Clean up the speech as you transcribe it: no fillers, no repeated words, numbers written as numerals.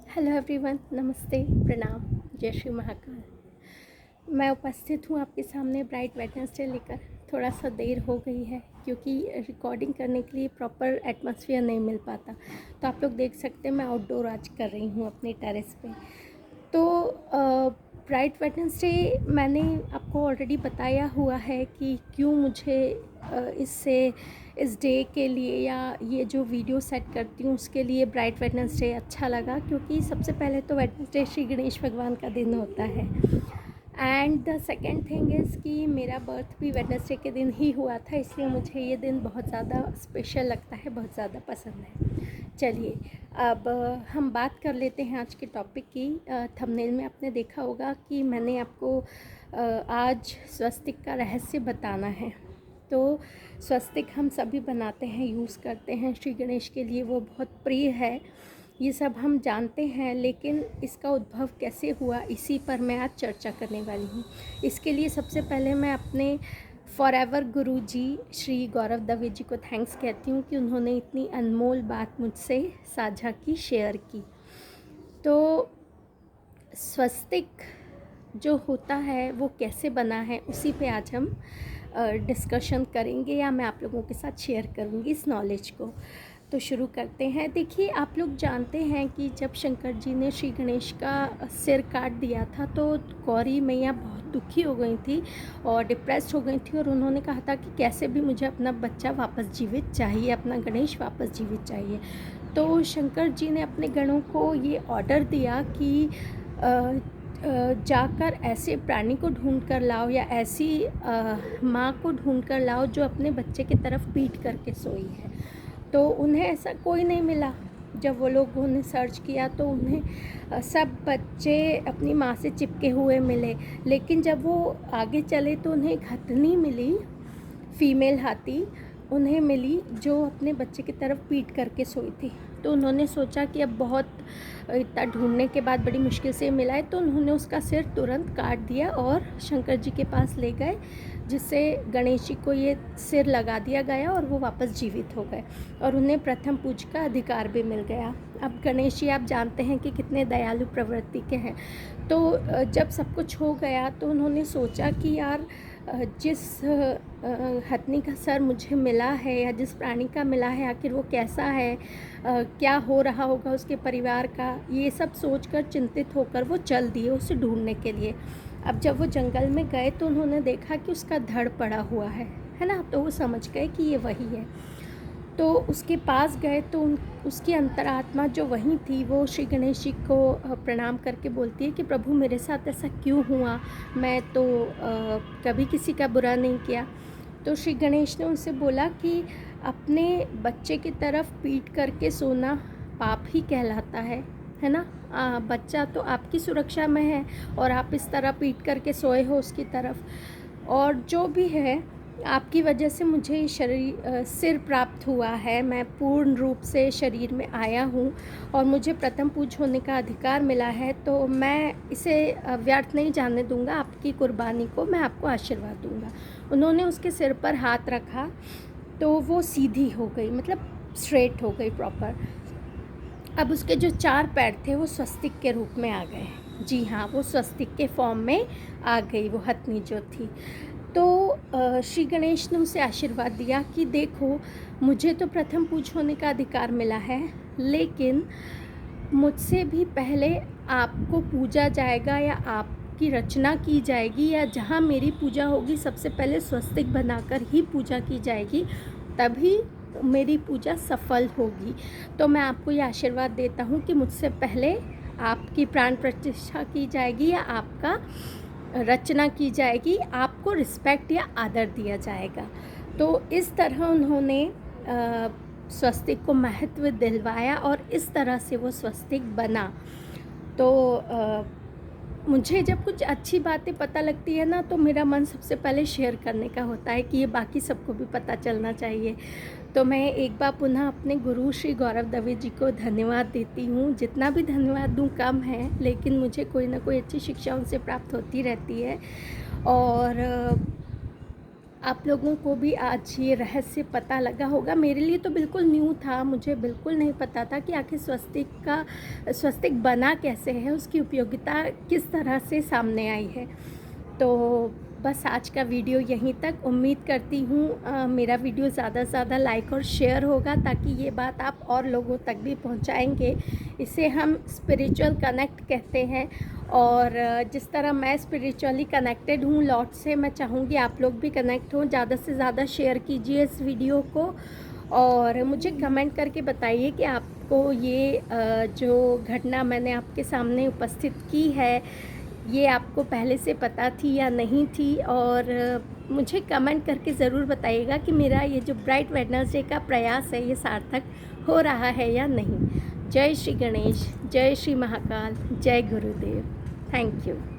Hello everyone, नमस्ते, प्रणाम, जय श्री महाकाल। मैं उपस्थित हूँ आपके सामने ब्राइट वेडनेसडे लेकर। थोड़ा सा देर हो गई है क्योंकि रिकॉर्डिंग करने के लिए प्रॉपर एटमॉस्फेयर नहीं मिल पाता। तो आप लोग देख सकते हैं मैं आउटडोर आज कर रही हूँ अपने टेरेस पे। तो ब्राइट वेडनेसडे मैंने आपको ऑलरेडी बताया हुआ है कि क्यों मुझे इस डे के लिए या ये जो वीडियो सेट करती हूँ उसके लिए ब्राइट वेडनेसडे अच्छा लगा। क्योंकि सबसे पहले तो वेडनेसडे श्री गणेश भगवान का दिन होता है and the second thing is कि मेरा बर्थ भी वेडनेसडे के दिन ही हुआ था, इसलिए मुझे ये दिन बहुत ज़्यादा स्पेशल लगता है, बहुत ज़्यादा पसंद है। चलिए अब हम बात कर लेते हैं आज के टॉपिक की। थंबनेल में आपने देखा होगा कि मैंने आपको आज स्वस्तिक का रहस्य बताना है। तो स्वस्तिक हम सभी बनाते हैं, यूज़ करते हैं, श्री गणेश के लिए वो बहुत प्रिय है, ये सब हम जानते हैं। लेकिन इसका उद्भव कैसे हुआ, इसी पर मैं आज चर्चा करने वाली हूँ। इसके लिए सबसे पहले मैं अपने फॉरएवर गुरु जी श्री गौरव दवे जी को थैंक्स कहती हूँ कि उन्होंने इतनी अनमोल बात मुझसे साझा की, शेयर की। तो स्वस्तिक जो होता है वो कैसे बना है, उसी पे आज हम डिस्कशन करेंगे या मैं आप लोगों के साथ शेयर करूँगी इस नॉलेज को। तो शुरू करते हैं। देखिए, आप लोग जानते हैं कि जब शंकर जी ने श्री गणेश का सिर काट दिया था तो गौरी मैया बहुत दुखी हो गई थी और डिप्रेस्ड हो गई थी और उन्होंने कहा था कि कैसे भी मुझे अपना बच्चा वापस जीवित चाहिए, अपना गणेश वापस जीवित चाहिए। तो शंकर जी ने अपने गणों को ये ऑर्डर दिया कि जाकर ऐसे प्राणी को ढूंढ कर लाओ या ऐसी माँ को ढूंढ कर लाओ जो अपने बच्चे की तरफ पीट करके सोई है। तो उन्हें ऐसा कोई नहीं मिला। जब वो लोग उन्हें सर्च किया तो उन्हें सब बच्चे अपनी माँ से चिपके हुए मिले। लेकिन जब वो आगे चले तो उन्हें एक हथनी मिली, फीमेल हाथी उन्हें मिली जो अपने बच्चे की तरफ पीट करके सोई थी। तो उन्होंने सोचा कि अब बहुत इतना ढूंढने के बाद बड़ी मुश्किल से मिला है, तो उन्होंने उसका सिर तुरंत काट दिया और शंकर जी के पास ले गए, जिससे गणेश जी को ये सिर लगा दिया गया और वो वापस जीवित हो गए और उन्हें प्रथम पूज का अधिकार भी मिल गया। अब गणेश जी आप जानते हैं कि कितने दयालु प्रवृत्ति के हैं। तो जब सब कुछ हो गया तो उन्होंने सोचा कि यार जिस हथनी का सर मुझे मिला है या जिस प्राणी का मिला है आखिर वो कैसा है, क्या हो रहा होगा उसके परिवार का, ये सब सोचकर चिंतित होकर वो चल दिए उसे ढूंढने के लिए। अब जब वो जंगल में गए तो उन्होंने देखा कि उसका धड़ पड़ा हुआ है ना। तो वो समझ गए कि ये वही है। तो उसके पास गए तो उसकी अंतरात्मा जो वहीं थी वो श्री गणेश जी को प्रणाम करके बोलती है कि प्रभु मेरे साथ ऐसा क्यों हुआ, मैं तो कभी किसी का बुरा नहीं किया। तो श्री गणेश ने उनसे बोला कि अपने बच्चे की तरफ पीट करके सोना पाप ही कहलाता है ना। बच्चा तो आपकी सुरक्षा में है और आप इस तरह पीट करके सोए हो उसकी तरफ, और जो भी है आपकी वजह से मुझे सिर प्राप्त हुआ है, मैं पूर्ण रूप से शरीर में आया हूँ और मुझे प्रथम पूज होने का अधिकार मिला है। तो मैं इसे व्यर्थ नहीं जाने दूँगा, आपकी कुर्बानी को मैं आपको आशीर्वाद दूँगा। उन्होंने उसके सिर पर हाथ रखा तो वो सीधी हो गई, मतलब स्ट्रेट हो गई प्रॉपर। अब उसके जो 4 पैर थे वो स्वस्तिक के रूप में आ गए। जी हाँ, वो स्वस्तिक के फॉर्म में आ गई वो हथनी जो थी। तो श्री गणेश ने उसे आशीर्वाद दिया कि देखो मुझे तो प्रथम पूज होने का अधिकार मिला है, लेकिन मुझसे भी पहले आपको पूजा जाएगा या आपकी रचना की जाएगी, या जहाँ मेरी पूजा होगी सबसे पहले स्वस्तिक बनाकर ही पूजा की जाएगी, तभी मेरी पूजा सफल होगी। तो मैं आपको ये आशीर्वाद देता हूँ कि मुझसे पहले आपकी प्राण प्रतिष्ठा की जाएगी या आपका रचना की जाएगी, आपको रिस्पेक्ट या आदर दिया जाएगा। तो इस तरह उन्होंने स्वस्तिक को महत्व दिलवाया और इस तरह से वो स्वस्तिक बना। तो मुझे जब कुछ अच्छी बातें पता लगती है ना तो मेरा मन सबसे पहले शेयर करने का होता है कि ये बाकी सबको भी पता चलना चाहिए। तो मैं एक बार पुनः अपने गुरु श्री गौरव दवे जी को धन्यवाद देती हूँ। जितना भी धन्यवाद दूँ कम है, लेकिन मुझे कोई ना कोई अच्छी शिक्षा उनसे प्राप्त होती रहती है। और आप लोगों को भी आज ये रहस्य पता लगा होगा। मेरे लिए तो बिल्कुल न्यू था, मुझे बिल्कुल नहीं पता था कि आखिर स्वस्तिक बना कैसे है, उसकी उपयोगिता किस तरह से सामने आई है। तो बस आज का वीडियो यहीं तक। उम्मीद करती हूँ मेरा वीडियो ज़्यादा से ज़्यादा लाइक और शेयर होगा, ताकि ये बात आप और लोगों तक भी पहुँचाएँगे। इसे हम स्पिरिचुअल कनेक्ट कहते हैं, और जिस तरह मैं स्पिरिचुअली कनेक्टेड हूँ लॉर्ड से, मैं चाहूँगी आप लोग भी कनेक्ट हों। ज़्यादा से ज़्यादा शेयर कीजिए इस वीडियो को, और मुझे कमेंट करके बताइए कि आपको ये जो घटना मैंने आपके सामने उपस्थित की है, ये आपको पहले से पता थी या नहीं थी। और मुझे कमेंट करके ज़रूर बताइएगा कि मेरा ये जो ब्राइट वेडनेसडे का प्रयास है ये सार्थक हो रहा है या नहीं। जय श्री गणेश, जय श्री महाकाल, जय गुरुदेव। Thank you.